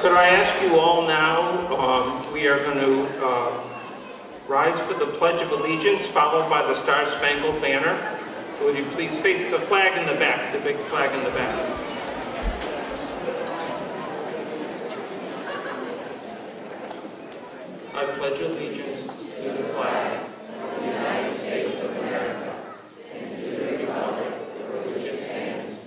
Could I ask you all now, we are going to rise for the Pledge of Allegiance, followed by the Star-Spangled Banner. So would you please face the flag in the back, the big flag in the back. I pledge allegiance to the flag of the United States of America and to the republic for which it stands,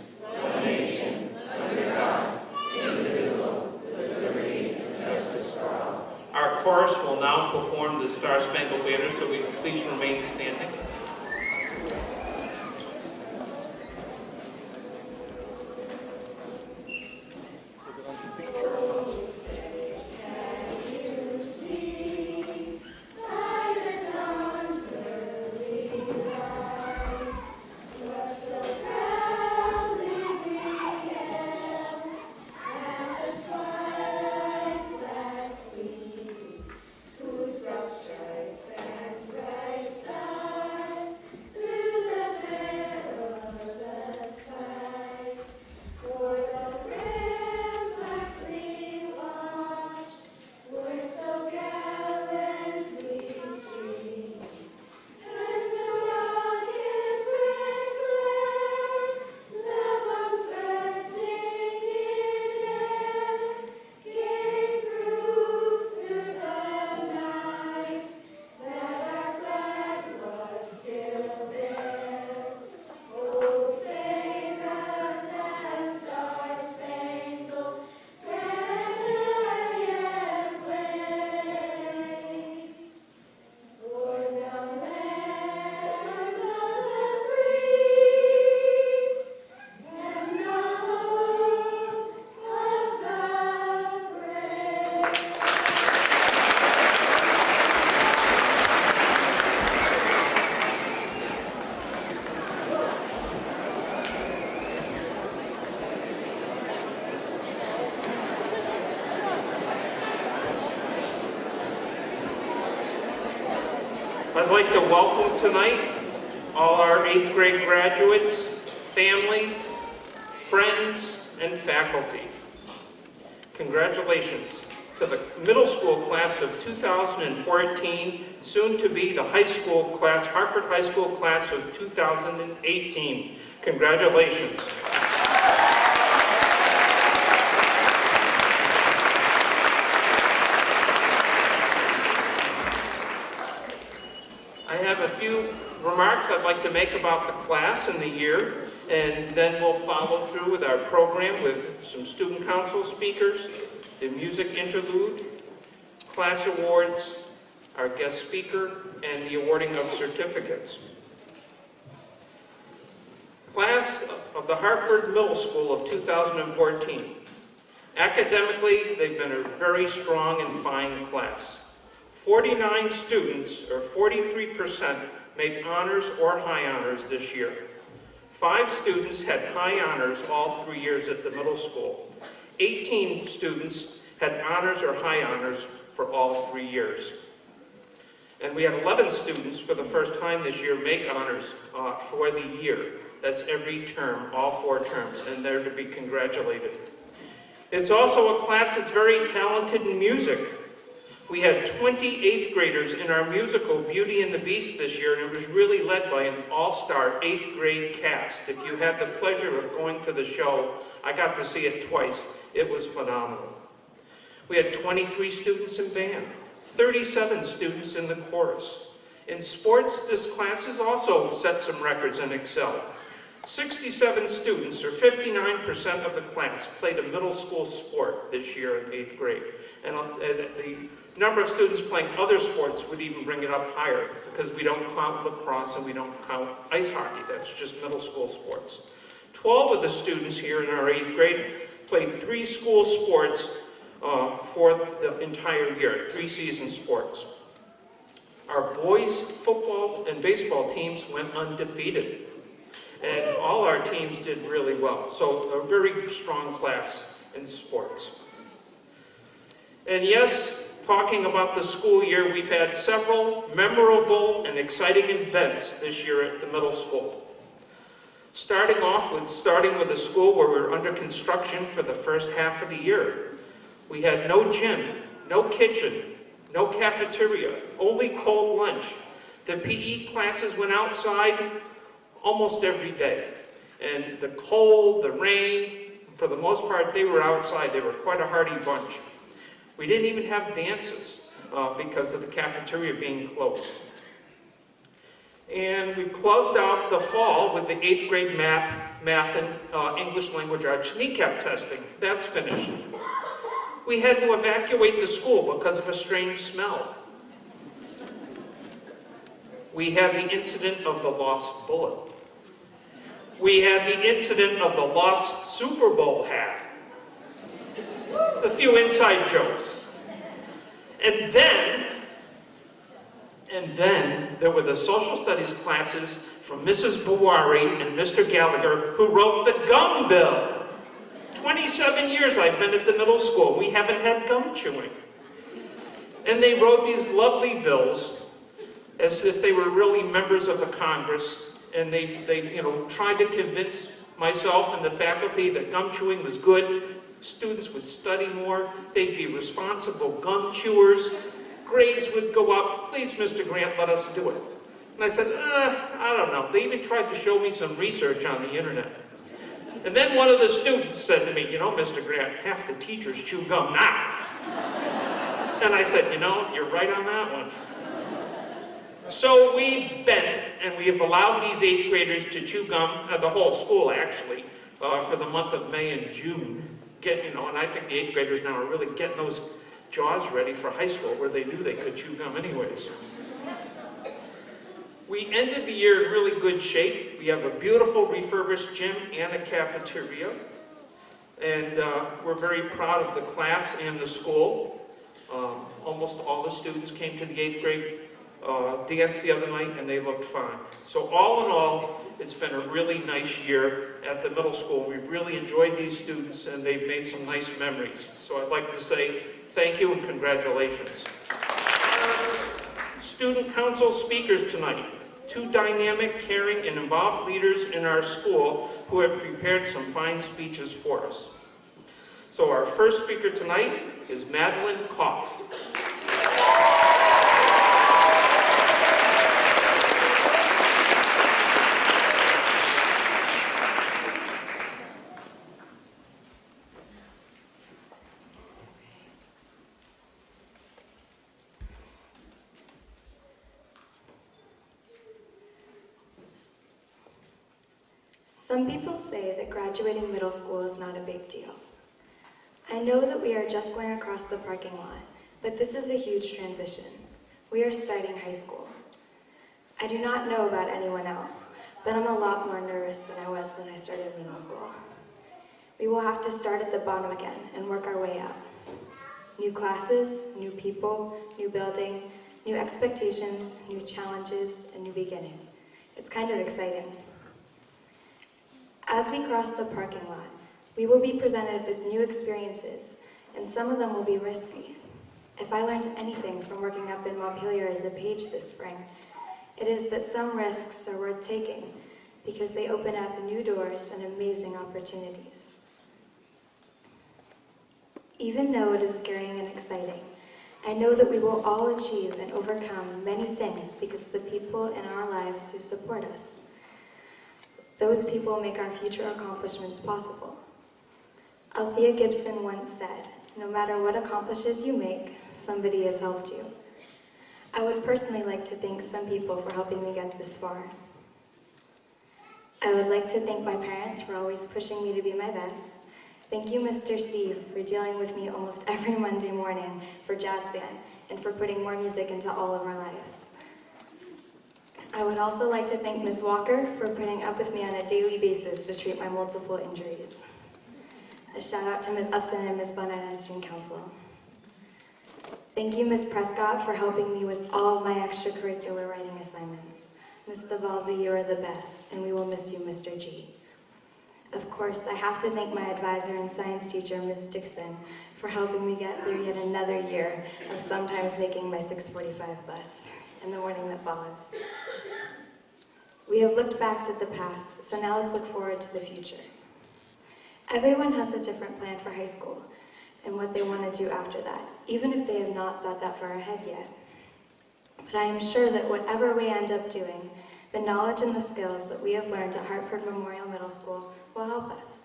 one nation, under God, indivisible, with liberty and justice for all. Our chorus will now perform the Star-Spangled Banner, so we please remain standing. I'd like to welcome tonight all our 8th grade graduates, family, friends, and faculty. Congratulations to the middle school class of 2014, soon to be the high school class, Hartford High School class of 2018. Congratulations. I have a few remarks I'd like to make about the class and the year, and then we'll follow through with our program with some student council speakers, the music interlude, class awards, our guest speaker, and the awarding of certificates. Class of the Hartford Middle School of 2014. Academically, they've been a very strong and fine class. 49 students, or 43%, made honors or high honors this year. 5 students had high honors all 3 years at the middle school. 18 students had honors or high honors for all 3 years. And we had 11 students for the first time this year make honors for the year. That's every term, all 4 terms, and they're to be congratulated. It's also a class that's very talented in music. We had 20 8th graders in our musical Beauty and the Beast this year, and it was really led by an all-star 8th grade cast. If you had the pleasure of going to the show, I got to see it twice. It was phenomenal. We had 23 students in band, 37 students in the chorus. In sports, this class has also set some records and excelled. 67 students, or 59% of the class, played a middle school sport this year in 8th grade. And the number of students playing other sports would even bring it up higher, because we don't count lacrosse and we don't count ice hockey. That's just middle school sports. 12 of the students here in our 8th grade played 3 school sports for the entire year, 3 season sports. Our boys' football and baseball teams went undefeated. And all our teams did really well. So a very strong class in sports. And yes, talking about the school year, we've had several memorable and exciting events this year at the middle school. Starting with a school where we're under construction for the first half of the year. We had no gym, no kitchen, no cafeteria, only cold lunch. The PE classes went outside almost every day. And the cold, the rain, for the most part, they were outside. They were quite a hardy bunch. We didn't even have dances because of the cafeteria being closed. And we closed out the fall with the 8th grade math and English language arts kneecap testing. That's finished. We had to evacuate the school because of a strange smell. We had the incident of the lost bullet. We had the incident of the lost Super Bowl hat. A few inside jokes. And then there were the social studies classes from Mrs. Bawari and Mr. Gallagher, who wrote the gum bill. 27 years I've been at the middle school. We haven't had gum chewing. And they wrote these lovely bills as if they were really members of the Congress. And they tried to convince myself and the faculty that gum chewing was good. Students would study more. They'd be responsible gum chewers. Grades would go up. Please, Mr. Grant, let us do it. And I said, I don't know. They even tried to show me some research on the internet. And then one of the students said to me, Mr. Grant, half the teachers chew gum now. And I said, you're right on that one. So we've been, and we have allowed these 8th graders to chew gum, the whole school actually, for the month of May and June. And I think the 8th graders now are really getting those jaws ready for high school where they knew they could chew gum anyways. We ended the year in really good shape. We have a beautiful refurbished gym and a cafeteria. And we're very proud of the class and the school. Almost all the students came to the 8th grade dance the other night and they looked fine. So all in all, it's been a really nice year at the middle school. We've really enjoyed these students and they've made some nice memories. So I'd like to say thank you and congratulations. Student council speakers tonight. 2 dynamic, caring, and involved leaders in our school who have prepared some fine speeches for us. So our first speaker tonight is Madeline Koff. Some people say that graduating middle school is not a big deal. I know that we are just going across the parking lot, but this is a huge transition. We are starting high school. I do not know about anyone else, but I'm a lot more nervous than I was when I started middle school. We will have to start at the bottom again and work our way up. New classes, new people, new building, new expectations, new challenges, and new beginning. It's kind of exciting. As we cross the parking lot, we will be presented with new experiences, and some of them will be risky. If I learned anything from working up in Montpelier as a page this spring, it is that some risks are worth taking because they open up new doors and amazing opportunities. Even though it is scary and exciting, I know that we will all achieve and overcome many things because of the people in our lives who support us. Those people make our future accomplishments possible. Althea Gibson once said, "No matter what accomplishments you make, somebody has helped you." I would personally like to thank some people for helping me get this far. I would like to thank my parents for always pushing me to be my best. Thank you, Mr. Steve, for dealing with me almost every Monday morning for jazz band and for putting more music into all of our lives. I would also like to thank Ms. Walker for putting up with me on a daily basis to treat my multiple injuries. A shout out to Ms. Upson and Ms. Bunnett on Student Council. Thank you, Ms. Prescott, for helping me with all of my extracurricular writing assignments. Ms. Davalzi, you are the best, and we will miss you, Mr. G. Of course, I have to thank my advisor and science teacher, Ms. Dixon, for helping me get through yet another year of sometimes making my 6:45 bus in the morning that follows. We have looked back to the past, so now let's look forward to the future. Everyone has a different plan for high school, and what they want to do after that, even if they have not thought that far ahead yet. But I am sure that whatever we end up doing, the knowledge and the skills that we have learned at Hartford Memorial Middle School will help us.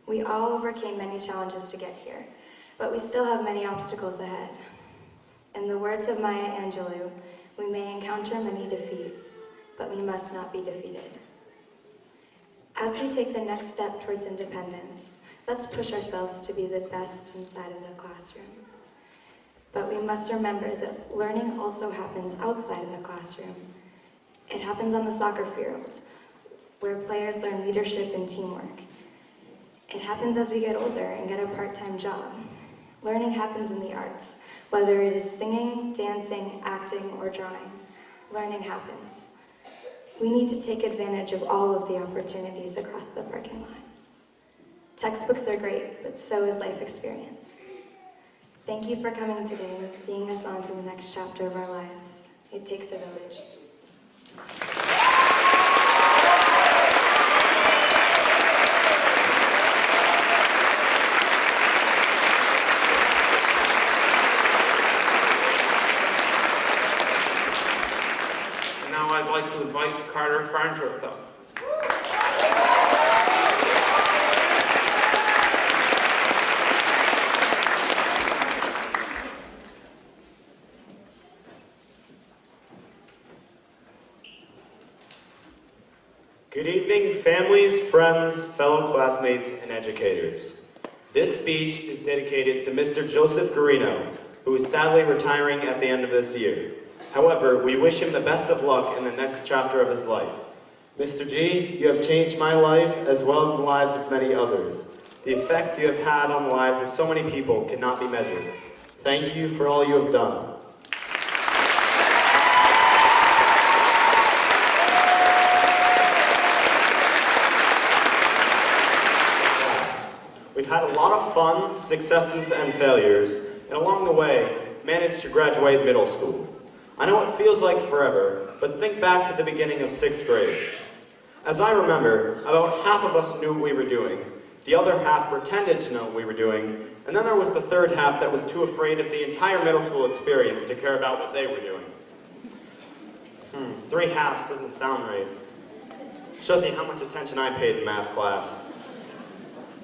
We all overcame many challenges to get here, but we still have many obstacles ahead. In the words of Maya Angelou, we may encounter many defeats, but we must not be defeated. As we take the next step towards independence, let's push ourselves to be the best inside of the classroom. But we must remember that learning also happens outside of the classroom. It happens on the soccer field, where players learn leadership and teamwork. It happens as we get older and get a part-time job. Learning happens in the arts, whether it is singing, dancing, acting, or drawing. Learning happens. We need to take advantage of all of the opportunities across the parking lot. Textbooks are great, but so is life experience. Thank you for coming today and seeing us on to the next chapter of our lives. It takes a village. Now I'd like to invite Carter Farnsworth up. Good evening, families, friends, fellow classmates, and educators. This speech is dedicated to Mr. Joseph Garino, who is sadly retiring at the end of this year. However, we wish him the best of luck in the next chapter of his life. Mr. G, you have changed my life as well as the lives of many others. The effect you have had on the lives of so many people cannot be measured. Thank you for all you have done. We've had a lot of fun, successes, and failures, and along the way, managed to graduate middle school. I know it feels like forever, but think back to the beginning of 6th grade. As I remember, about half of us knew what we were doing, the other half pretended to know what we were doing, and then there was the third half that was too afraid of the entire middle school experience to care about what they were doing. 3 halves doesn't sound right. Shows you how much attention I paid in math class.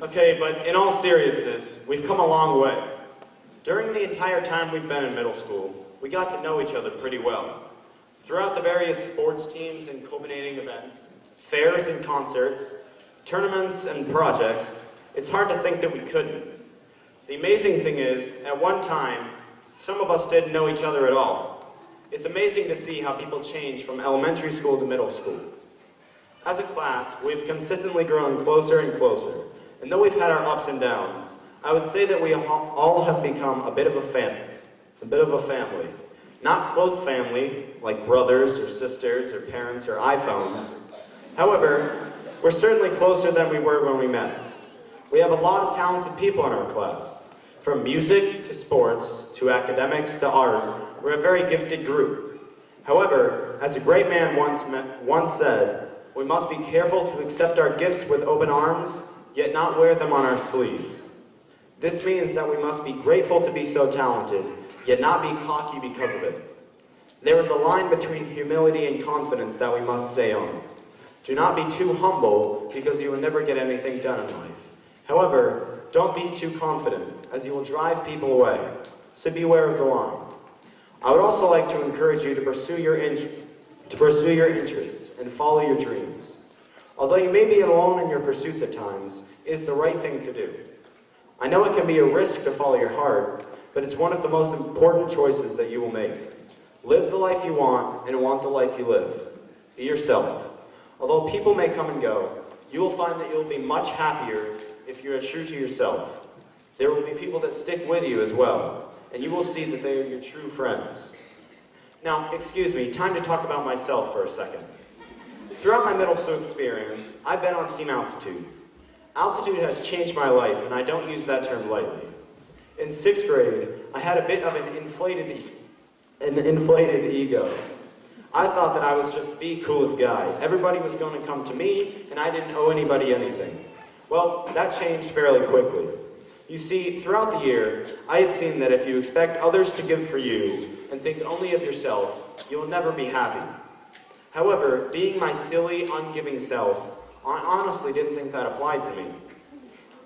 Okay, but in all seriousness, we've come a long way. During the entire time we've been in middle school, we got to know each other pretty well. Throughout the various sports teams and culminating events, fairs and concerts, tournaments and projects, it's hard to think that we couldn't. The amazing thing is, at one time, some of us didn't know each other at all. It's amazing to see how people change from elementary school to middle school. As a class, we've consistently grown closer and closer, and though we've had our ups and downs, I would say that we all have become a bit of a family. Not close family, like brothers or sisters or parents or iPhones. However, we're certainly closer than we were when we met. We have a lot of talented people in our class. From music to sports to academics to art, we're a very gifted group. However, as a great man once said, we must be careful to accept our gifts with open arms, yet not wear them on our sleeves. This means that we must be grateful to be so talented, yet not be cocky because of it. There is a line between humility and confidence that we must stay on. Do not be too humble, because you will never get anything done in life. However, don't be too confident, as you will drive people away. So beware of the line. I would also like to encourage you to pursue your interests and follow your dreams. Although you may be alone in your pursuits at times, it is the right thing to do. I know it can be a risk to follow your heart, but it's one of the most important choices that you will make. Live the life you want and want the life you live. Be yourself. Although people may come and go, you will find that you'll be much happier if you are true to yourself. There will be people that stick with you as well, and you will see that they are your true friends. Now, excuse me, time to talk about myself for a second. Throughout my middle school experience, I've been on Team Altitude. Altitude has changed my life, and I don't use that term lightly. In 6th grade, I had a bit of an inflated ego. I thought that I was just the coolest guy. Everybody was going to come to me, and I didn't owe anybody anything. Well, that changed fairly quickly. You see, throughout the year, I had seen that if you expect others to give for you and think only of yourself, you will never be happy. However, being my silly, ungiving self, I honestly didn't think that applied to me.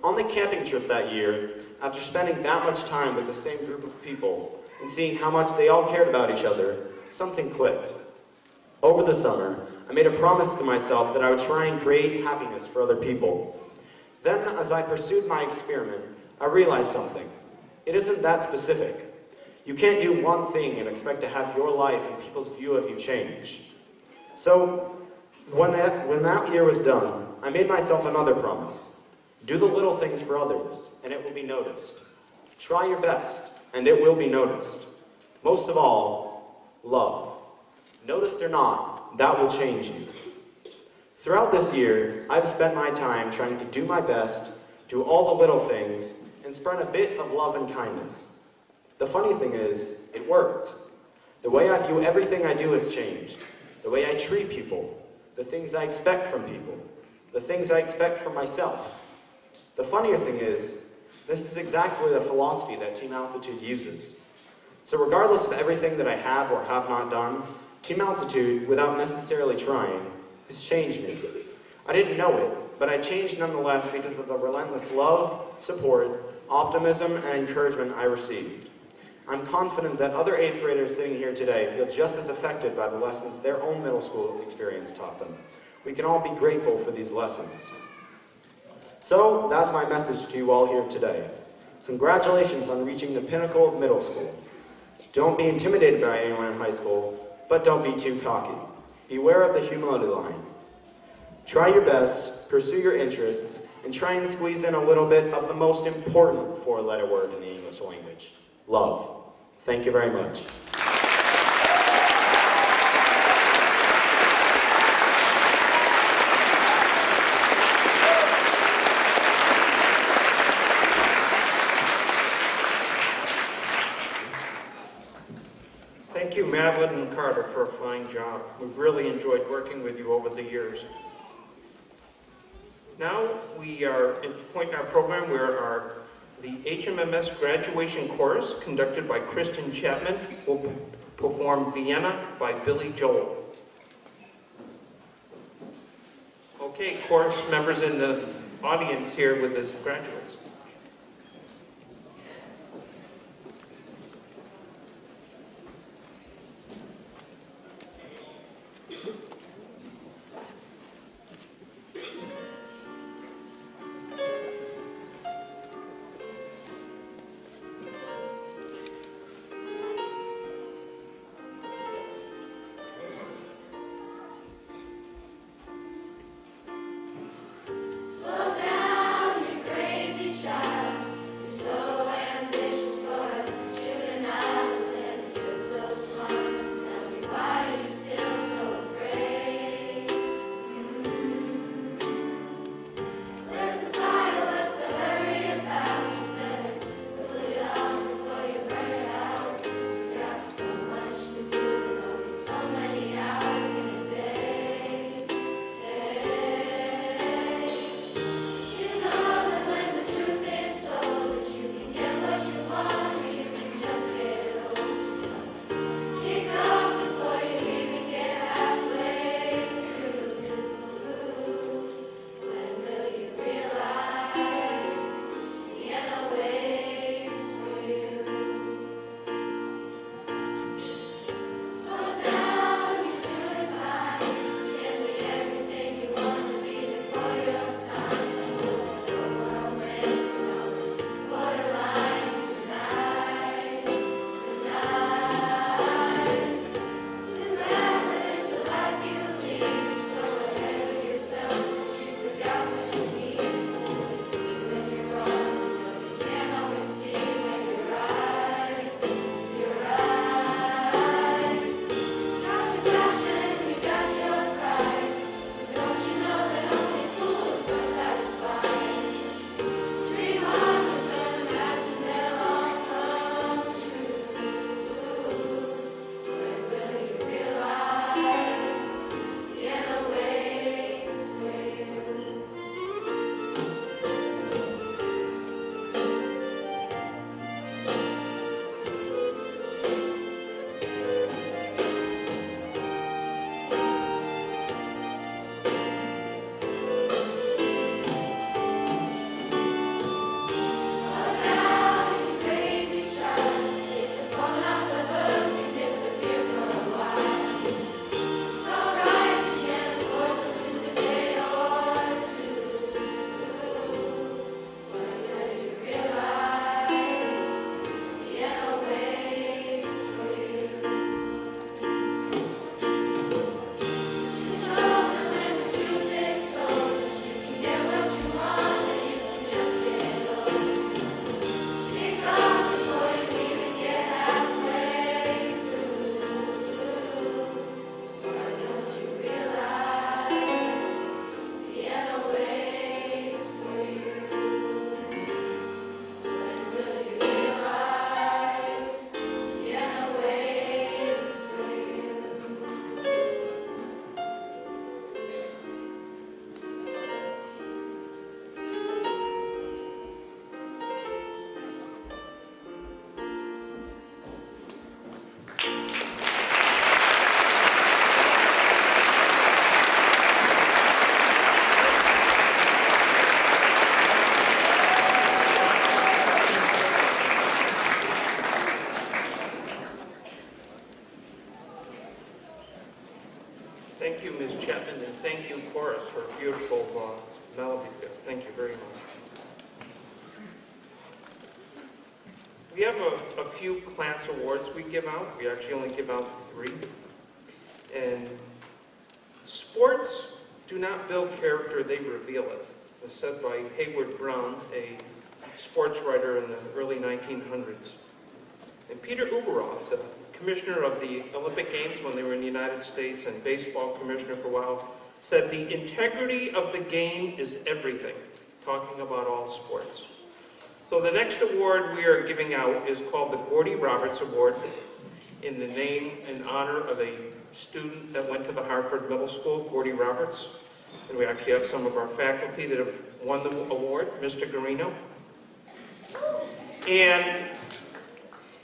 On the camping trip that year, after spending that much time with the same group of people and seeing how much they all cared about each other, something clicked. Over the summer, I made a promise to myself that I would try and create happiness for other people. Then, as I pursued my experiment, I realized something. It isn't that specific. You can't do one thing and expect to have your life and people's view of you change. So, when that year was done, I made myself another promise. Do the little things for others, and it will be noticed. Try your best, and it will be noticed. Most of all, love. Noticed or not, that will change you. Throughout this year, I've spent my time trying to do my best, do all the little things, and spread a bit of love and kindness. The funny thing is, it worked. The way I view everything I do has changed. The way I treat people, the things I expect from people, the things I expect from myself. The funnier thing is, this is exactly the philosophy that Team Altitude uses. So regardless of everything that I have or have not done, Team Altitude, without necessarily trying, has changed me. I didn't know it, but I changed nonetheless because of the relentless love, support, optimism, and encouragement I received. I'm confident that other 8th graders sitting here today feel just as affected by the lessons their own middle school experience taught them. We can all be grateful for these lessons. So, that's my message to you all here today. Congratulations on reaching the pinnacle of middle school. Don't be intimidated by anyone in high school, but don't be too cocky. Beware of the humility line. Try your best, pursue your interests, and try and squeeze in a little bit of the most important 4-letter word in the English language, love. Thank you very much. Thank you, Madeline and Carter, for a fine job. We've really enjoyed working with you over the years. Now we are at the point in our program where the HMMS graduation chorus, conducted by Kristen Chapman, will perform Vienna by Billy Joel. Okay, chorus members in the audience here with the graduates. Slow down, you crazy Thank you, Ms. Chapman, and thank you, chorus, for a beautiful melody there. Thank you very much. We have a few class awards we give out. We actually only give out 3. And sports do not build character, they reveal it. It was said by Hayward Brown, a sports writer in the early 1900s. And Peter Uberoth, the commissioner of the Olympic Games when they were in the United States and baseball commissioner for a while, said the integrity of the game is everything, talking about all sports. So the next award we are giving out is called the Gordy Roberts Award, in the name and honor of a student that went to the Hartford Middle School, Gordy Roberts. And we actually have some of our faculty that have won the award, Mr. Garino. And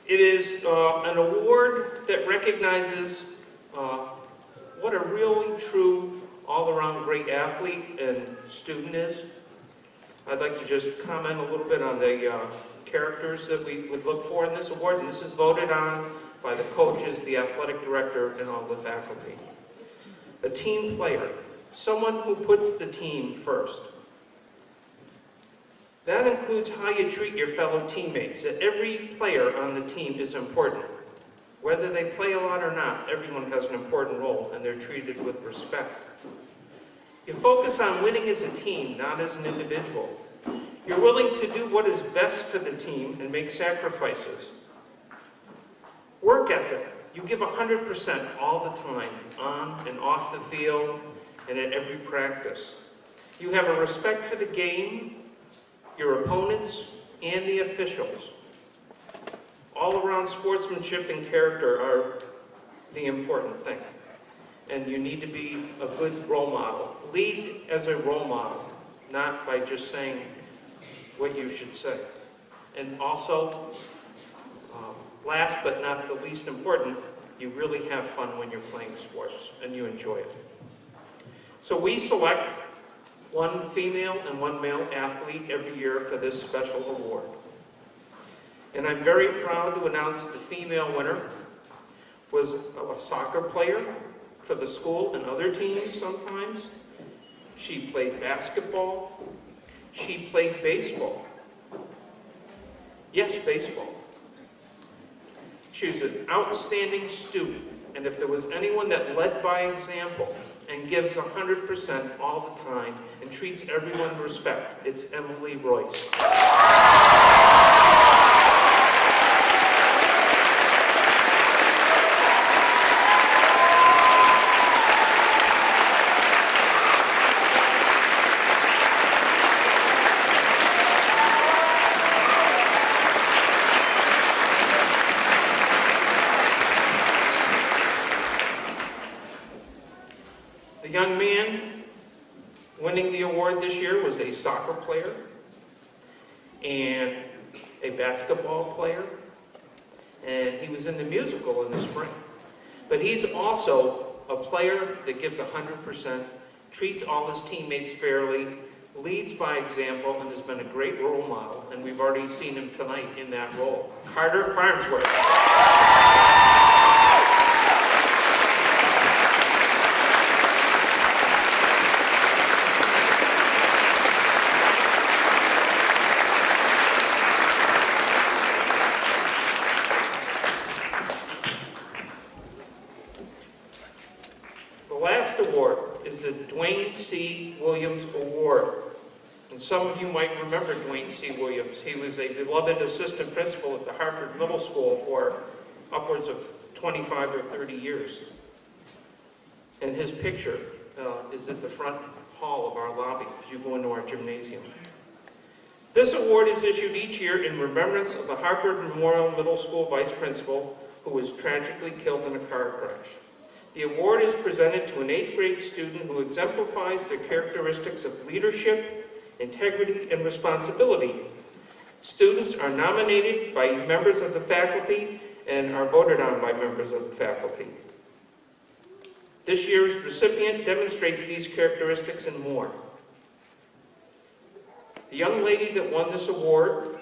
it is an award that recognizes what a really true, all-around great athlete and student is. I'd like to just comment a little bit on the characters that we would look for in this award, and this is voted on by the coaches, the athletic director, and all the faculty. A team player, someone who puts the team first. That includes how you treat your fellow teammates. Every player on the team is important. Whether they play a lot or not, everyone has an important role, and they're treated with respect. You focus on winning as a team, not as an individual. You're willing to do what is best for the team and make sacrifices. Work ethic. You give 100% all the time, on and off the field, and at every practice. You have a respect for the game, your opponents, and the officials. All-around sportsmanship and character are the important thing. And you need to be a good role model. Lead as a role model, not by just saying what you should say. And also, last but not the least important, you really have fun when you're playing sports and you enjoy it. So we select one female and one male athlete every year for this special award. And I'm very proud to announce the female winner was a soccer player for the school and other teams sometimes. She played basketball. She played baseball. Yes, baseball. She was an outstanding student, and if there was anyone that led by example and gives 100% all the time and treats everyone with respect, it's Emily Royce. The young man winning the award this year was a soccer player and a basketball player, and he was in the musical in the spring. But he's also a player that gives 100%, treats all his teammates fairly, leads by example, and has been a great role model, and we've already seen him tonight in that role. Carter Farnsworth. The last award is the Dwayne C. Williams Award. And some of you might remember Dwayne C. Williams. He was a beloved assistant principal at the Hartford Middle School for upwards of 25 or 30 years. And his picture is at the front hall of our lobby as you go into our gymnasium. This award is issued each year in remembrance of the Hartford Memorial Middle School vice principal who was tragically killed in a car crash. The award is presented to an 8th grade student who exemplifies the characteristics of leadership, integrity, and responsibility. Students are nominated by members of the faculty and are voted on by members of the faculty. This year's recipient demonstrates these characteristics and more. The young lady that won this award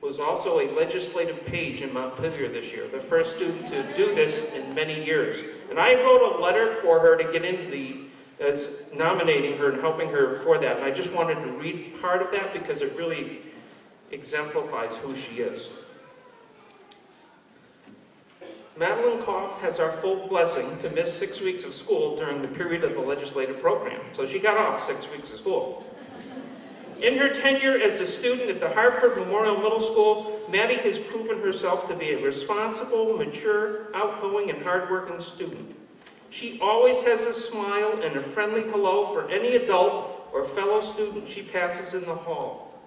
was also a legislative page in Montpelier this year, the first student to do this in many years. And I wrote a letter for her to get into nominating her and helping her for that. And I just wanted to read part of that because it really exemplifies who she is. Madeline Koff has our full blessing to miss 6 weeks of school during the period of the legislative program. So she got off 6 weeks of school. In her tenure as a student at the Hartford Memorial Middle School, Maddie has proven herself to be a responsible, mature, outgoing, and hardworking student. She always has a smile and a friendly hello for any adult or fellow student she passes in the hall.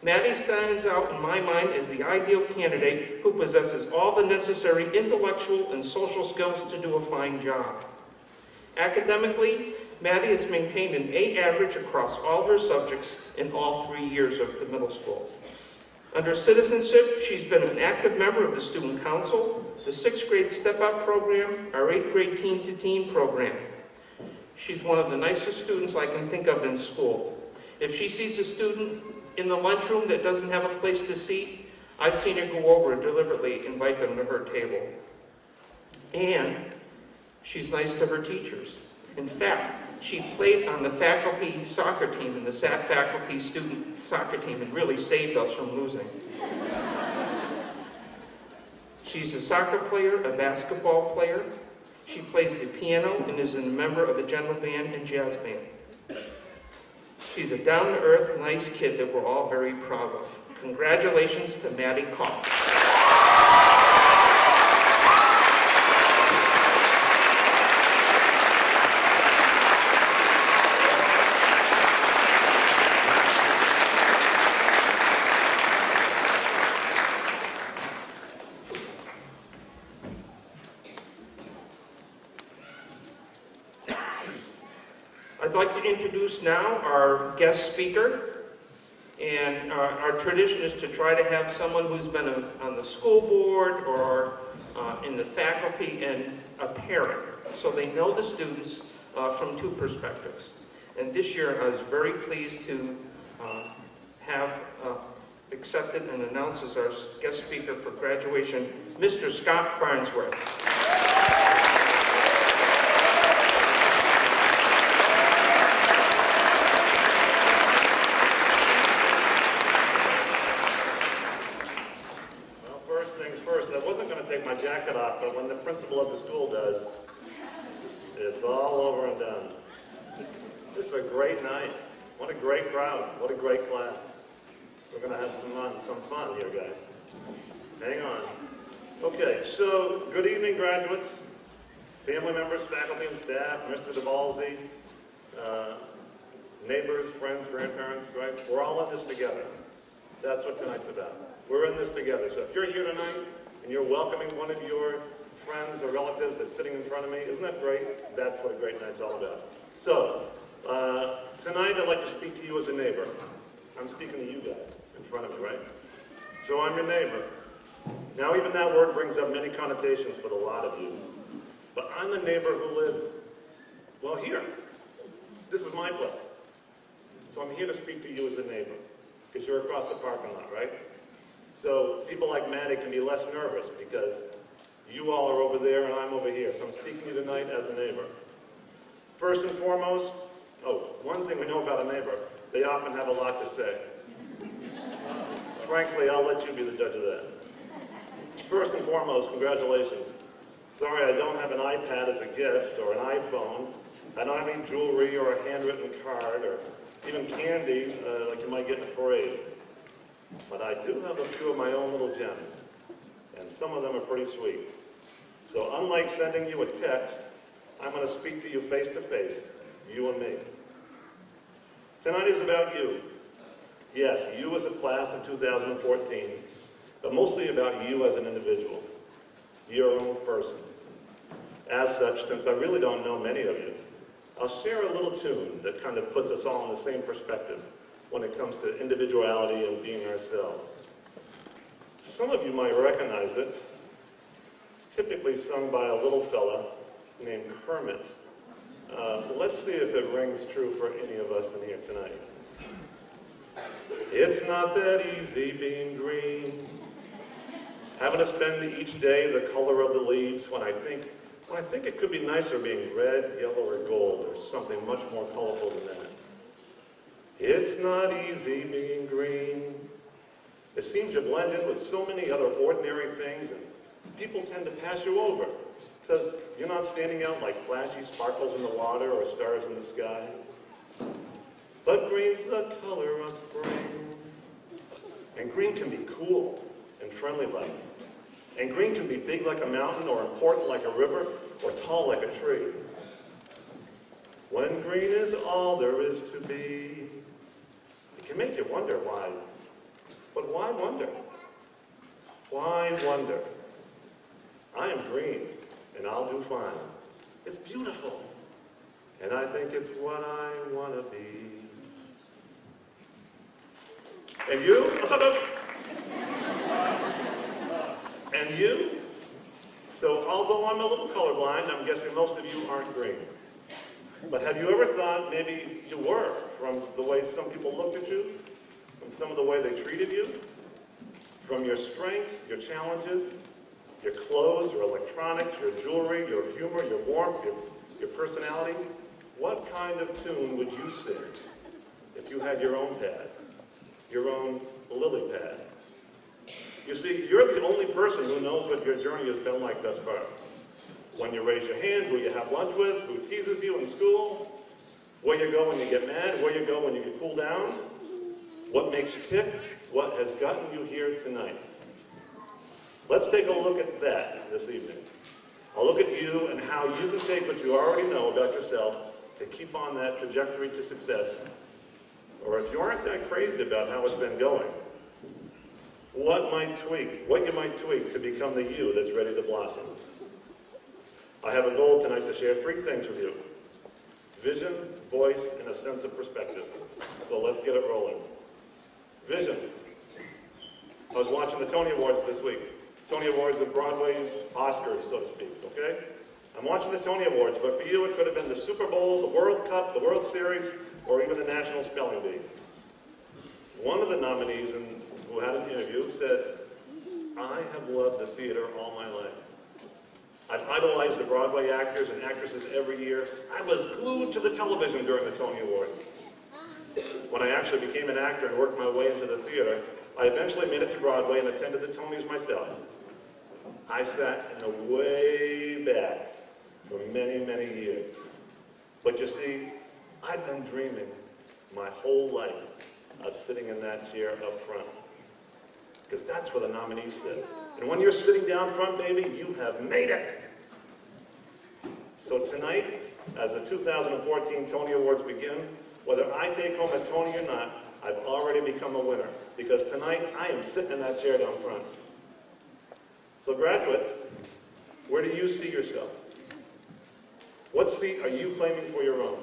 Maddie stands out in my mind as the ideal candidate who possesses all the necessary intellectual and social skills to do a fine job. Academically, Maddie has maintained an A average across all her subjects in all 3 years of the middle school. Under citizenship, she's been an active member of the Student Council, the 6th grade Step Up program, our 8th grade Teen to Teen program. She's one of the nicest students I can think of in school. If she sees a student in the lunchroom that doesn't have a place to seat, I've seen her go over and deliberately invite them to her table. And she's nice to her teachers. In fact, she played on the faculty soccer team and the faculty student soccer team and really saved us from losing. She's a soccer player, a basketball player. She plays the piano and is a member of the general band and jazz band. She's a down-to-earth, nice kid that we're all very proud of. Congratulations to Maddie Koff. I'd like to introduce now our guest speaker. And our tradition is to try to have someone who's been on the school board or in the faculty and a parent, so they know the students from two perspectives. And this year I was very pleased to have accepted and announced as our guest speaker for graduation, Mr. Scott Farnsworth. My jacket off, but when the principal of the school does, it's all over and done. This is a great night. What a great crowd. What a great class. We're going to have some fun here, guys. Hang on. Okay, so good evening, graduates, family members, faculty and staff, Mr. DeBalzi, neighbors, friends, grandparents, right? We're all in this together. That's what tonight's about. We're in this together. So if you're here tonight, and you're welcoming one of your friends or relatives that's sitting in front of me. Isn't that great? That's what a great night's all about. So, tonight I'd like to speak to you as a neighbor. I'm speaking to you guys in front of me, right? So I'm your neighbor. Now even that word brings up many connotations for a lot of you. But I'm the neighbor who lives, well, here. This is my place. So I'm here to speak to you as a neighbor, because you're across the parking lot, right? So people like Maddie can be less nervous because you all are over there and I'm over here. So I'm speaking to you tonight as a neighbor. First and foremost, one thing we know about a neighbor, they often have a lot to say. Frankly, I'll let you be the judge of that. First and foremost, congratulations. Sorry, I don't have an iPad as a gift or an iPhone. I don't have any jewelry or a handwritten card or even candy like you might get in a parade. But I do have a few of my own little gems, and some of them are pretty sweet. So unlike sending you a text, I'm going to speak to you face to face, you and me. Tonight is about you. Yes, you as a class in 2014, but mostly about you as an individual, your own person. As such, since I really don't know many of you, I'll share a little tune that kind of puts us all in the same perspective when it comes to individuality and being ourselves. Some of you might recognize it. It's typically sung by a little fella named Kermit. Let's see if it rings true for any of us in here tonight. It's not that easy being green. Having to spend each day the color of the leaves when I think it could be nicer being red, yellow, or gold, or something much more colorful than that. It's not easy being green. It seems to blend in with so many other ordinary things, and people tend to pass you over because you're not standing out like flashy sparkles in the water or stars in the sky. But green's the color of spring. And green can be cool and friendly-like. And green can be big like a mountain, or important like a river, or tall like a tree. When green is all there is to be, it can make you wonder why. But why wonder? Why wonder? I am green, and I'll do fine. It's beautiful, and I think it's what I want to be. And you? And you? So although I'm a little colorblind, I'm guessing most of you aren't green. But have you ever thought maybe you were, from the way some people looked at you, from some of the way they treated you, from your strengths, your challenges, your clothes, your electronics, your jewelry, your humor, your warmth, your personality? What kind of tune would you sing if you had your own pad, your own lily pad? You see, you're the only person who knows what your journey has been like thus far. When you raise your hand, who you have lunch with, who teases you in school, where you go when you get mad, where you go when you get cooled down, what makes you tick, what has gotten you here tonight. Let's take a look at that this evening. I'll look at you and how you can take what you already know about yourself to keep on that trajectory to success. Or if you aren't that crazy about how it's been going, what you might tweak to become the you that's ready to blossom. I have a goal tonight to share 3 things with you: vision, voice, and a sense of perspective. So let's get it rolling. Vision. I was watching the Tony Awards this week. Tony Awards are Broadway's Oscars, so to speak, okay? I'm watching the Tony Awards, but for you it could have been the Super Bowl, the World Cup, the World Series, or even the National Spelling Bee. One of the nominees who had an interview said, "I have loved the theater all my life. I've idolized the Broadway actors and actresses every year. I was glued to the television during the Tony Awards. When I actually became an actor and worked my way into the theater, I eventually made it to Broadway and attended the Tonys myself. I sat in the way back for many, many years. But you see, I've been dreaming my whole life of sitting in that chair up front. Because that's where the nominees sit. And when you're sitting down front, baby, you have made it. So tonight, as the 2014 Tony Awards begin, whether I take home a Tony or not, I've already become a winner. Because tonight, I am sitting in that chair down front. So graduates, where do you see yourself? What seat are you claiming for your own?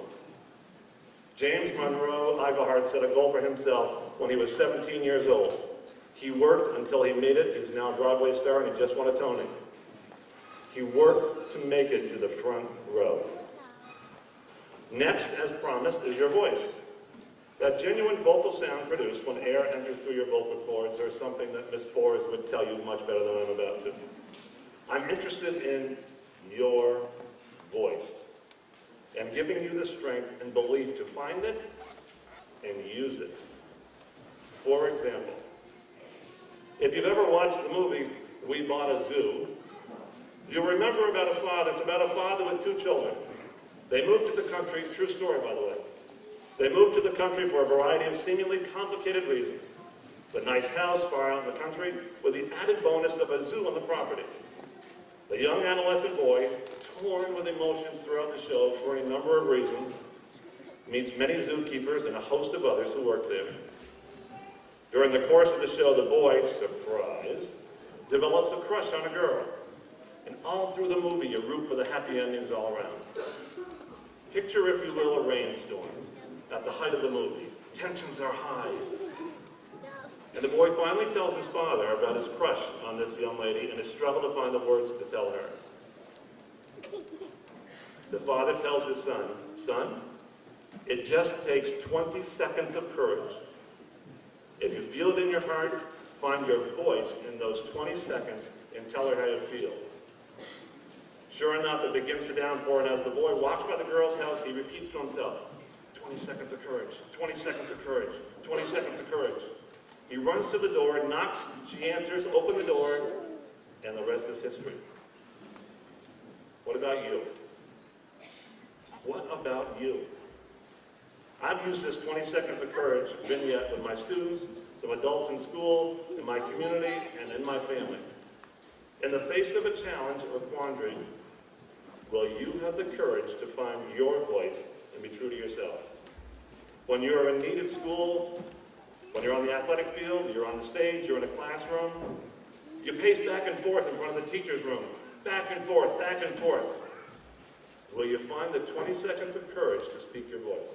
James Monroe Iglehart set a goal for himself when he was 17 years old. He worked until he made it. He's now a Broadway star and he just won a Tony. He worked to make it to the front row. Next, as promised, is your voice. That genuine vocal sound produced when air enters through your vocal cords, or something that Miss Forrest would tell you much better than I'm about to. I'm interested in your voice and giving you the strength and belief to find it and use it. For example, if you've ever watched the movie We Bought a Zoo, you'll remember it's about a father with 2 children. They moved to the country, true story by the way. They moved to the country for a variety of seemingly complicated reasons. It's a nice house far out in the country with the added bonus of a zoo on the property. The young adolescent boy, torn with emotions throughout the show for a number of reasons, meets many zookeepers and a host of others who work there. During the course of the show, the boy, surprise, develops a crush on a girl. And all through the movie, you root for the happy endings all around. Picture, if you will, a rainstorm at the height of the movie. Tensions are high. And the boy finally tells his father about his crush on this young lady and his struggle to find the words to tell her. The father tells his son, "Son, it just takes 20 seconds of courage If you feel it in your heart, find your voice in those 20 seconds and tell her how you feel. Sure enough, it begins to downpour, and as the boy walks by the girl's house, he repeats to himself, 20 seconds of courage, 20 seconds of courage, 20 seconds of courage. He runs to the door, knocks, she answers, open the door, and the rest is history. What about you? What about you? I've used this 20 seconds of courage vignette with my students, some adults in school, in my community, and in my family. In the face of a challenge or quandary, will you have the courage to find your voice and be true to yourself? When you're in need at school, when you're on the athletic field, you're on the stage, you're in a classroom, you pace back and forth in front of the teacher's room, back and forth, back and forth. Will you find the 20 seconds of courage to speak your voice?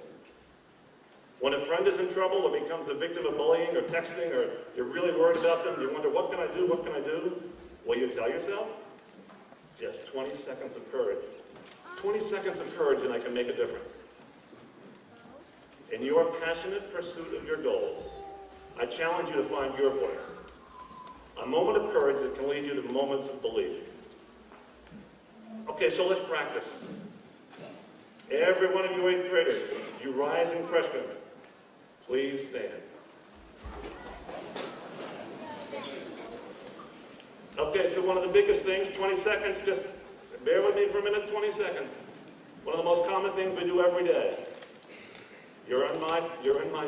When a friend is in trouble or becomes a victim of bullying or texting, or you're really worried about them, you wonder, what can I do, what can I do? Will you tell yourself? Just 20 seconds of courage. 20 seconds of courage and I can make a difference. In your passionate pursuit of your goals, I challenge you to find your voice. A moment of courage that can lead you to moments of belief. Okay, so let's practice. Every one of you 8th graders, you rising freshmen, please stand. Okay, so one of the biggest things, 20 seconds, just bear with me for a minute, 20 seconds. One of the most common things we do every day. You're in my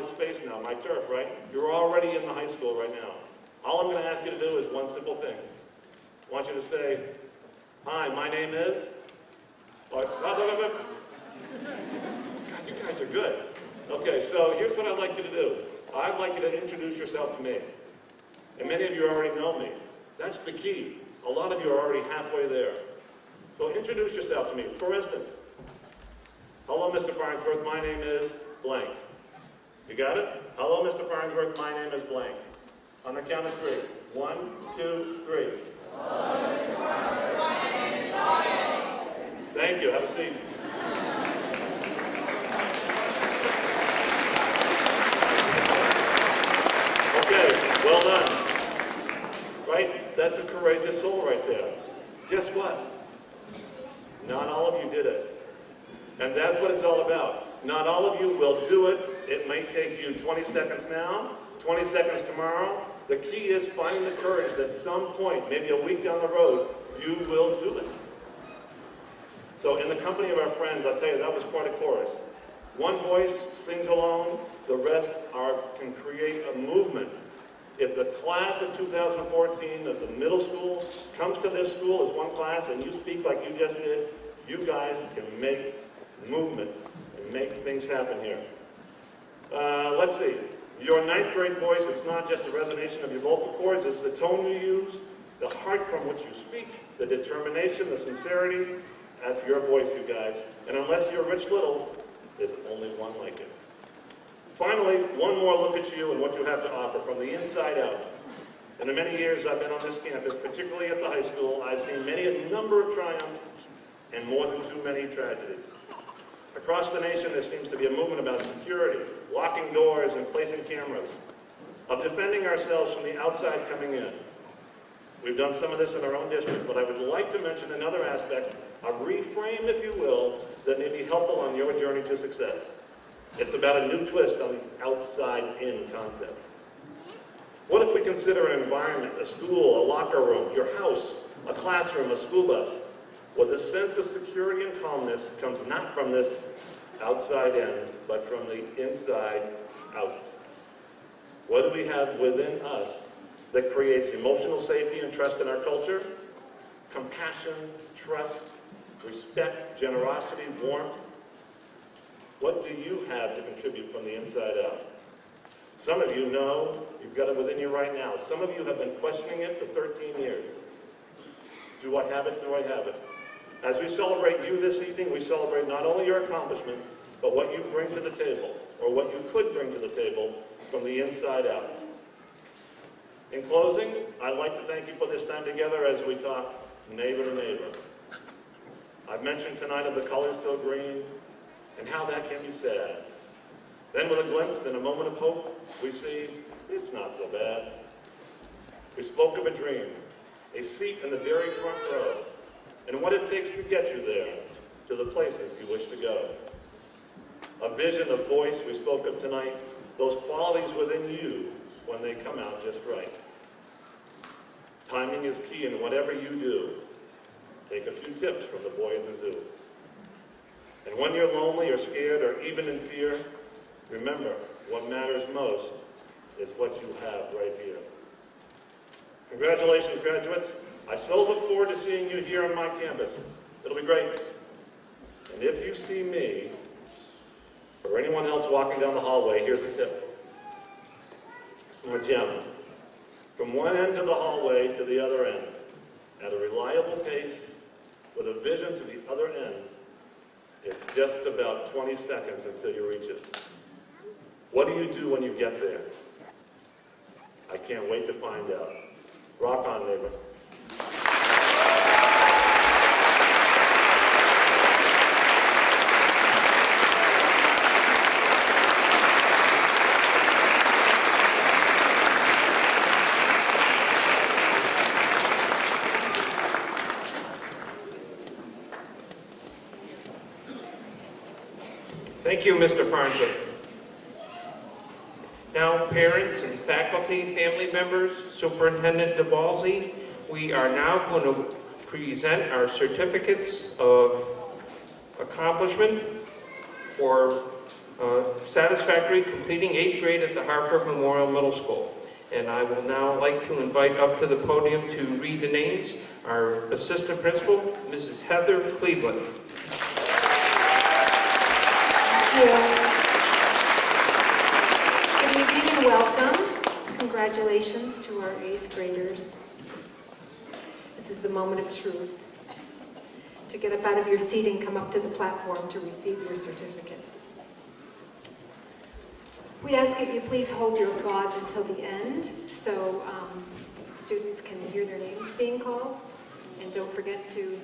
space now, my turf, right? You're already in the high school right now. All I'm going to ask you to do is one simple thing. I want you to say, hi, my name is, or, God, you guys are good. Okay, so here's what I'd like you to do. I'd like you to introduce yourself to me. And many of you already know me. That's the key. A lot of you are already halfway there. So introduce yourself to me. For instance, hello, Mr. Farnsworth, my name is blank. You got it? Hello, Mr. Farnsworth, my name is blank. On the count of 3. 1, 2, 3. Hello, Mr. Farnsworth, my name is Brian. Thank you. Have a seat. Okay, well done. Right? That's a courageous soul right there. Guess what? Not all of you did it. And that's what it's all about. Not all of you will do it. It may take you 20 seconds now, 20 seconds tomorrow. The key is finding the courage that at some point, maybe a week down the road, you will do it. So in the company of our friends, I'll tell you, that was quite a chorus. One voice sings alone, the rest can create a movement. If the class of 2014 of the middle school comes to this school as one class and you speak like you just did, you guys can make movement and make things happen here. Let's see. Your 9th grade voice, it's not just the resonance of your vocal cords, it's the tone you use, the heart from which you speak, the determination, the sincerity. That's your voice, you guys. And unless you're Rich Little, there's only one like it. Finally, one more look at you and what you have to offer from the inside out. In the many years I've been on this campus, particularly at the high school, I've seen a number of triumphs and more than too many tragedies. Across the nation, there seems to be a movement about security, locking doors and placing cameras, of defending ourselves from the outside coming in. We've done some of this in our own district, but I would like to mention another aspect, a reframe, if you will, that may be helpful on your journey to success. It's about a new twist on the outside-in concept. What if we consider an environment, a school, a locker room, your house, a classroom, a school bus, with a sense of security and calmness comes not from this outside in, but from the inside out. What do we have within us that creates emotional safety and trust in our culture? Compassion, trust, respect, generosity, warmth. What do you have to contribute from the inside out? Some of you know, you've got it within you right now. Some of you have been questioning it for 13 years. Do I have it? Do I have it? As we celebrate you this evening, we celebrate not only your accomplishments, but what you bring to the table, or what you could bring to the table from the inside out. In closing, I'd like to thank you for this time together as we talk neighbor to neighbor. I've mentioned tonight of the colors so green, and how that can be sad. Then with a glimpse and a moment of hope, we see It's not so bad. We spoke of a dream, a seat in the very front row, and what it takes to get you there, to the places you wish to go. A vision, a voice we spoke of tonight, those qualities within you when they come out just right. Timing is key in whatever you do. Take a few tips from the boy at the zoo. And when you're lonely or scared or even in fear, remember, what matters most is what you have right here. Congratulations, graduates. I so look forward to seeing you here on my campus. It'll be great. And if you see me, or anyone else walking down the hallway, here's a tip. It's from a gem. From one end of the hallway to the other end, at a reliable pace, with a vision to the other end, it's just about 20 seconds until you reach it. What do you do when you get there? I can't wait to find out. Rock on, neighbor. Thank you, Mr. Farnsworth. Now, parents and faculty, family members, Superintendent DeBalzi, we are now going to present our certificates of accomplishment for satisfactory completing 8th grade at the Hartford Memorial Middle School. And I will now like to invite up to the podium to read the names our Assistant Principal, Mrs. Heather Cleveland. Good evening and welcome. Congratulations to our 8th graders. This is the moment of truth. To get up out of your seat and come up to the platform to receive your certificate. We ask that you please hold your applause until the end so students can hear their names being called. And don't forget to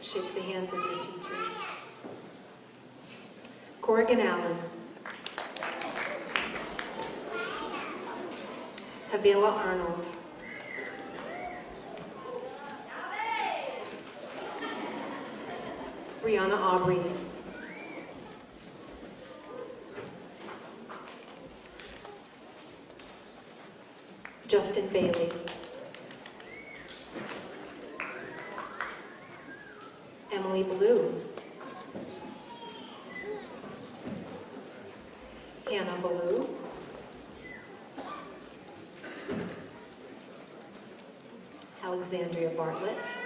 shake the hands of your teachers. Corrigan Allen. Havila Arnold. Brianna Aubrey. Justin Bailey. Emily Blue. Hannah Ballou. Alexandria Bartlett.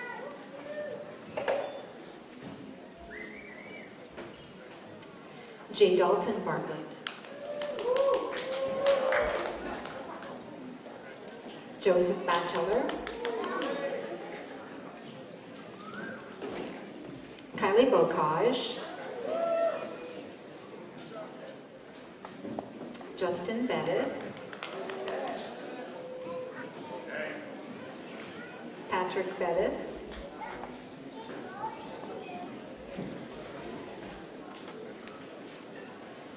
J. Dalton Bartlett. Joseph Batchelor. Kylie Bocage. Justin Bettis. Patrick Bettis.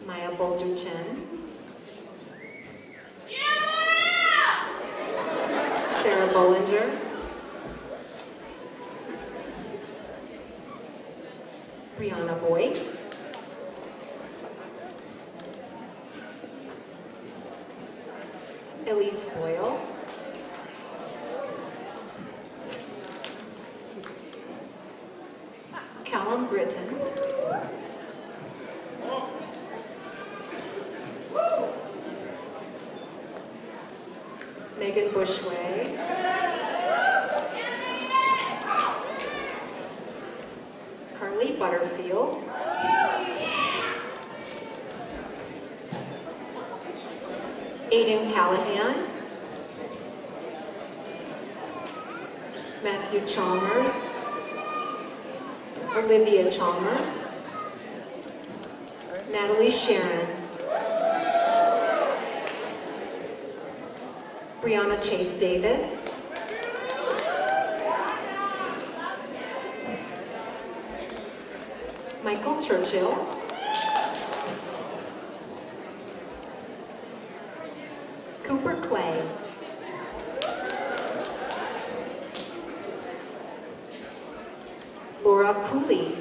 Maya Bolger Chen. Sarah Bollinger. Brianna Boyce. Elise Boyle. Callum Britton. Megan Bushway. Carly Butterfield. Aiden Callahan. Matthew Chalmers. Olivia Chalmers. Natalie Sharon. Brianna Chase Davis. Michael Churchill. Laura Cooley.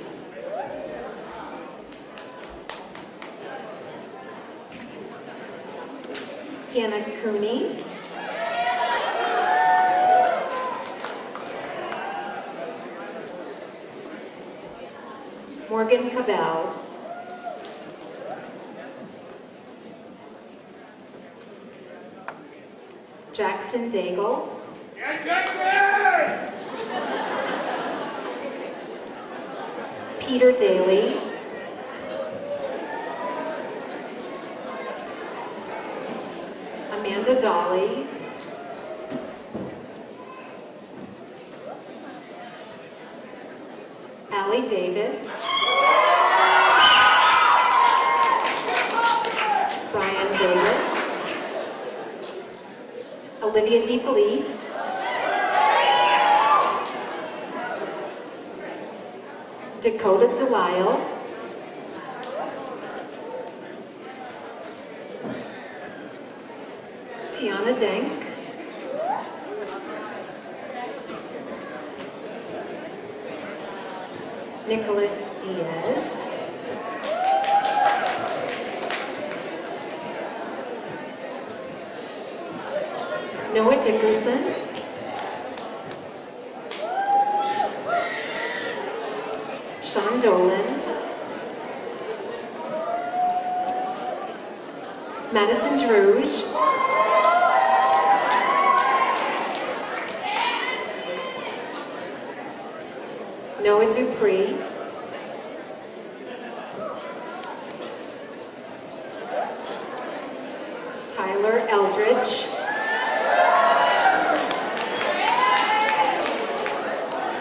Hannah Cooney. Morgan Cabell. Jackson Daigle. Yeah, Jackson! Peter Daly. Amanda Dolly. Allie Davis. Brian Davis. Olivia DeFelice. Dakota Delisle. Tiana Denk. Nicholas Diaz. Noah Dickerson. Sean Dolan. Madison Druge. Noah Dupree. Tyler Eldridge.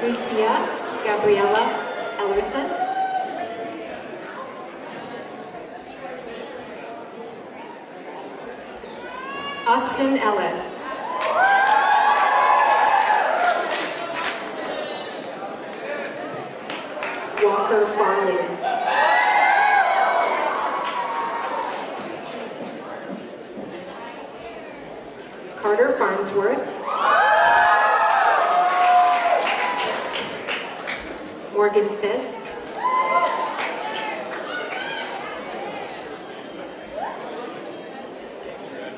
Lucia Gabriella Ellerson. Austin Ellis. Walker Farley. Carter Farnsworth. Morgan Fisk.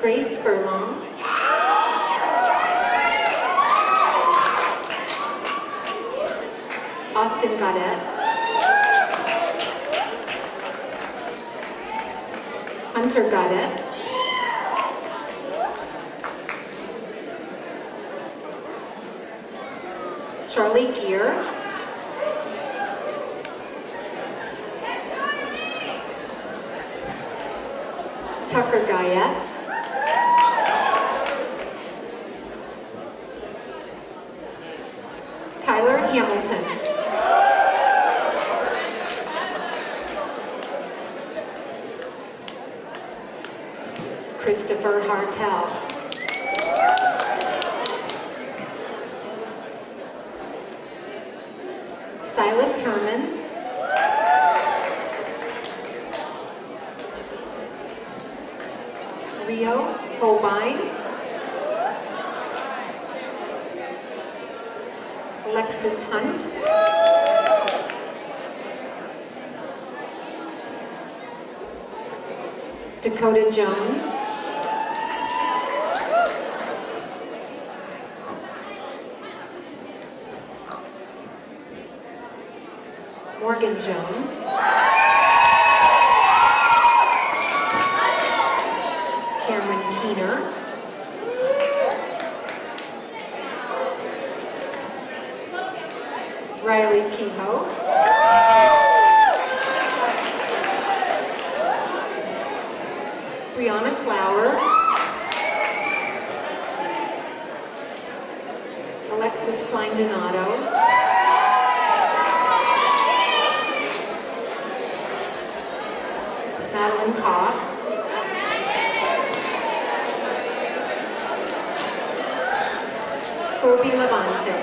Grace Furlong. Austin Gaudette. Hunter Gaudette. Charlie Gear. Tucker Guyette. Tyler Hamilton. Christopher Hartel. Silas Hermans. Rio Holbein. Alexis Hunt. Dakota Jones. Morgan Jones. Cameron Keener. Riley Kehoe. Brianna Flower. Alexis Klein Donato. Madeline Kopp. Kobe Levante.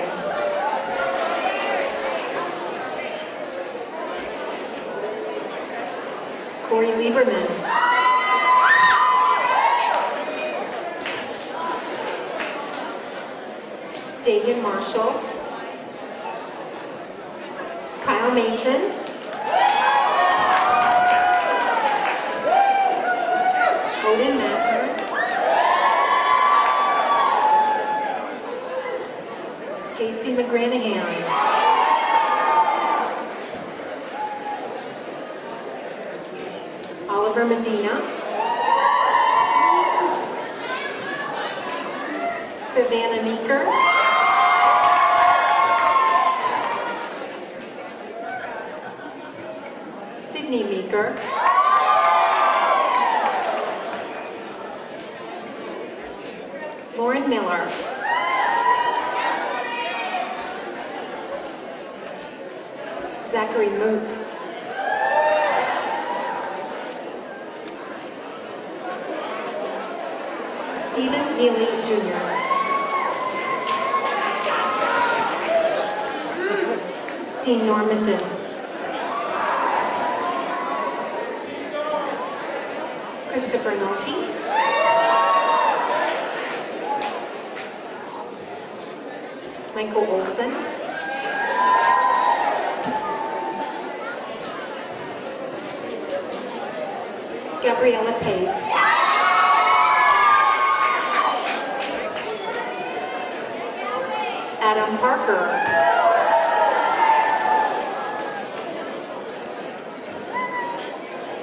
Corey Lieberman. Davian Marshall. Kyle Mason. Odin Matter. Casey McGranahan. Oliver Medina. Savannah Meeker. Sydney Meeker. Lauren Miller. Zachary Moot. Stephen Neely Jr. Dean Normanton. Christopher Nolte. Michael Olson. Gabriella Pace. Adam Parker.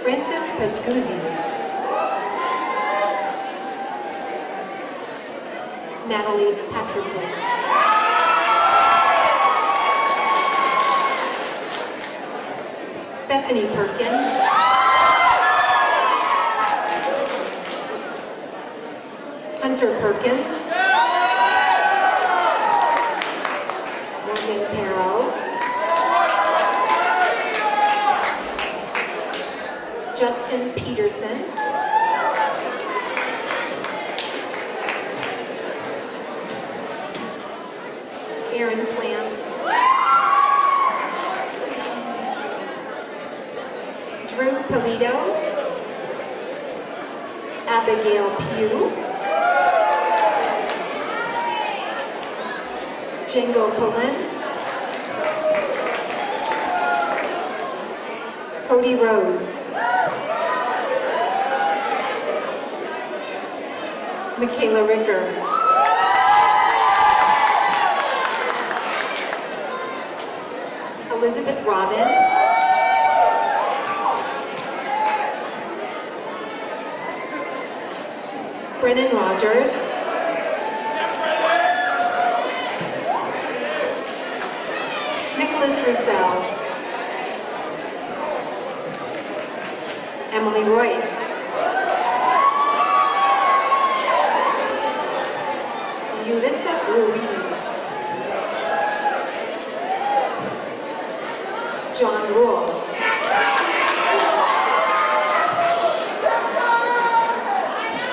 Francis Pascuzzi. Natalie Patrick. Bethany Perkins. Hunter Perkins. Morgan Perro. Justin Peterson. Aaron Plant. Drew Polito. Abigail Pugh. Django Pullen. Cody Rhodes. Michaela Ricker. Elizabeth Robbins. Brennan Rogers. Nicholas Roussel. Emily Royce. Yulissa Ruiz. John Rule.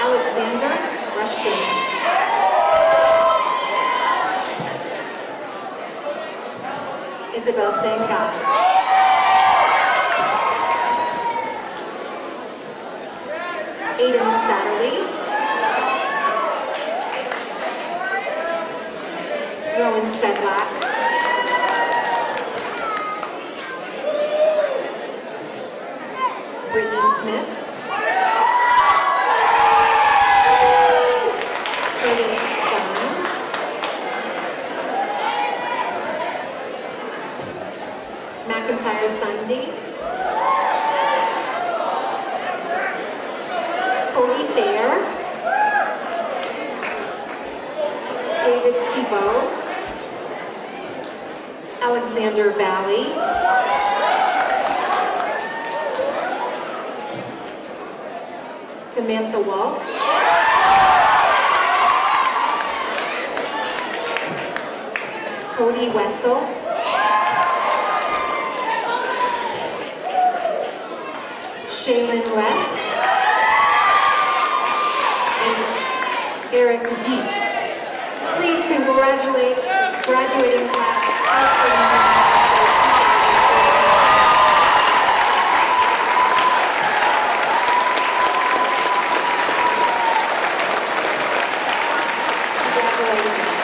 Alexander Rushton. Isabel Senga. Aiden Satterley. Rowan Sedlak. Brittany Smith. Curtis Stearns. McIntyre Sunday. Cody Thayer. David Thibault. Alexander Valley. Samantha Waltz. Cody Wessel. Shaylin West. And Eric Zietz. Please congratulate graduating class of Congratulations.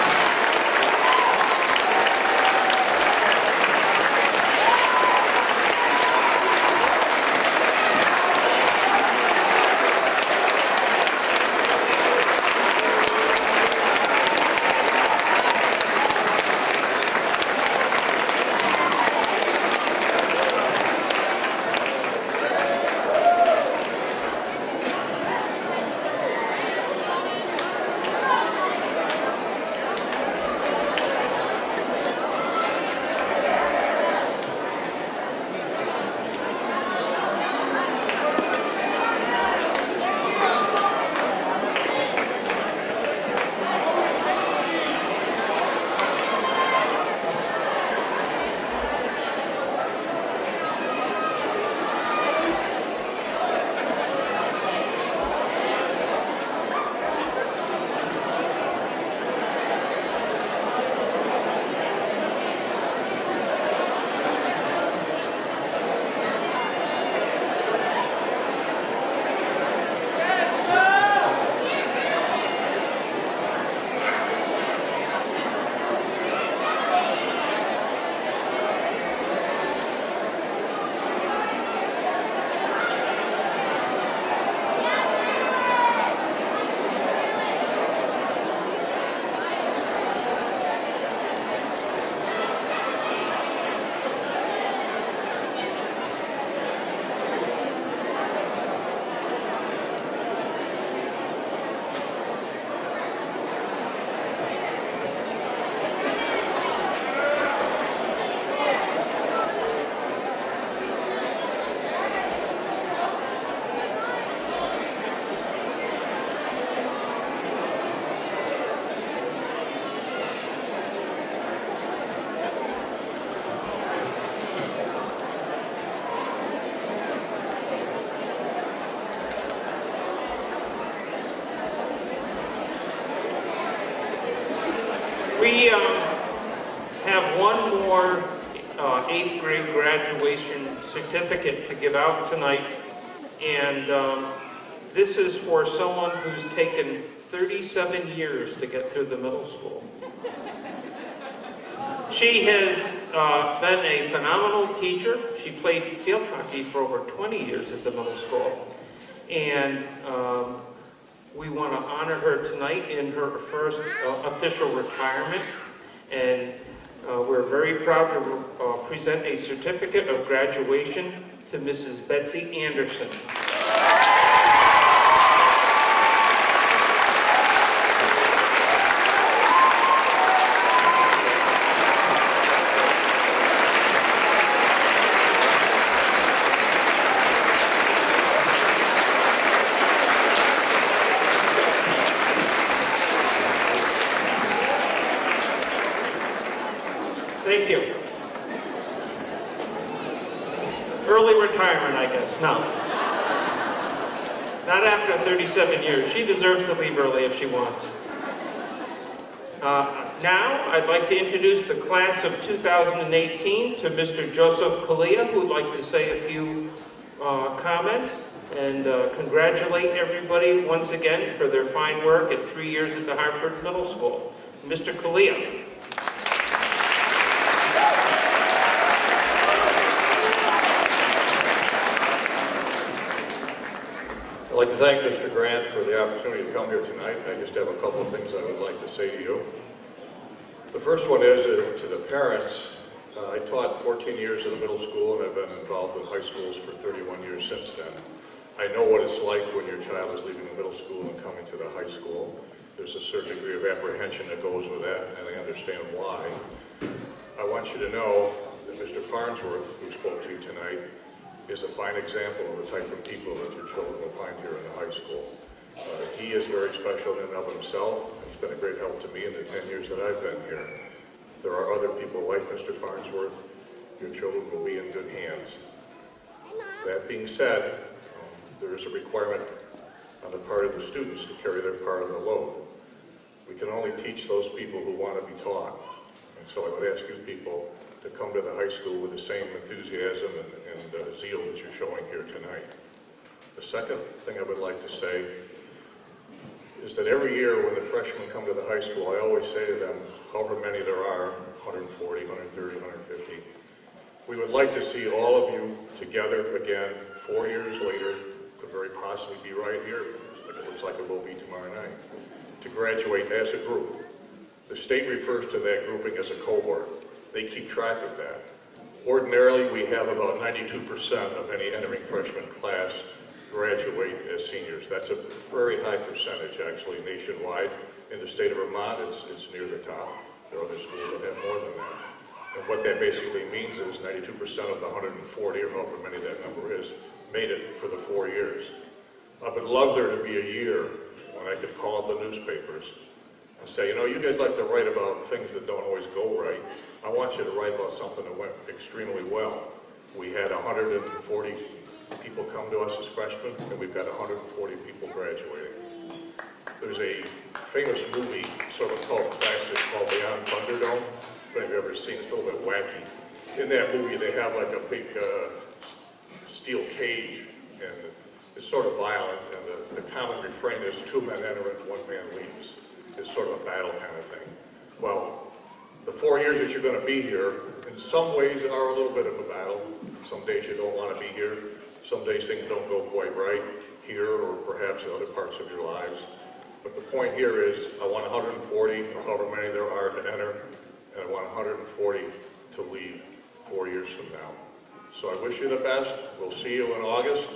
one more 8th grade graduation certificate to give out tonight. And this is for someone who's taken 37 years to get through the middle school. She has been a phenomenal teacher. She played field hockey for over 20 years at the middle school. And we want to honor her tonight in her first official retirement. And we're very proud to present a certificate of graduation to Mrs. Betsy Anderson. Thank you. Early retirement, I guess. No. Not after 37 years. She deserves to leave early if she wants. Now, I'd like to introduce the class of 2018 to Mr. Joseph Kalia, who would like to say a few comments and congratulate everybody once again for their fine work at 3 years at the Hartford Middle School. Mr. Kalia. I'd like to thank Mr. Grant for the opportunity to come here tonight. I just have a couple of things I would like to say to you. The first one is to the parents. I taught 14 years in the middle school, and I've been involved in high schools for 31 years since then. I know what it's like when your child is leaving the middle school and coming to the high school. There's a certain degree of apprehension that goes with that, and I understand why. I want you to know that Mr. Farnsworth, who spoke to you tonight, is a fine example of the type of people that your children will find here in the high school. He is very special in and of himself. He's been a great help to me in the 10 years that I've been here. There are other people like Mr. Farnsworth. Your children will be in good hands. That being said, there is a requirement on the part of the students to carry their part of the load. We can only teach those people who want to be taught. And so I would ask you people to come to the high school with the same enthusiasm and zeal that you're showing here tonight. The second thing I would like to say is that every year when the freshmen come to the high school, I always say to them, however many there are, 140, 130, 150, we would like to see all of you together again 4 years later, could very possibly be right here, like it looks like it will be tomorrow night, to graduate as a group. The state refers to that grouping as a cohort. They keep track of that. Ordinarily, we have about 92% of any entering freshman class graduate as seniors. That's a very high percentage, actually, nationwide. In the state of Vermont, it's near the top. There are other schools that have more than that. And what that basically means is 92% of the 140, or however many that number is, made it for the 4 years. I would love there to be a year when I could call up the newspapers and say, you know, you guys like to write about things that don't always go right. I want you to write about something that went extremely well. We had 140 people come to us as freshmen, and we've got 140 people graduating. There's a famous movie, sort of cult classic, called Beyond Thunderdome. If you've ever seen it, it's a little bit wacky. In that movie, they have like a big steel cage, and it's sort of violent, and the common refrain is 2 men enter and 1 man leaves. It's sort of a battle kind of thing. Well, the 4 years that you're going to be here, in some ways are a little bit of a battle. Some days you don't want to be here. Some days things don't go quite right here or perhaps in other parts of your lives. But the point here is I want 140, or however many there are, to enter, and I want 140 to leave 4 years from now. So I wish you the best. We'll see you in August.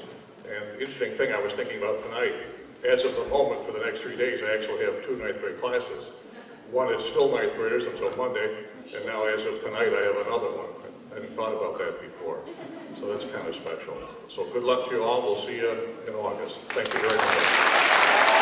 And the interesting thing I was thinking about tonight, as of the moment for the next 3 days, I actually have 2 ninth grade classes. One is still ninth graders until Monday, and now as of tonight I have another one. I hadn't thought about that before. So that's kind of special. So good luck to you all. We'll see you in August. Thank you very much.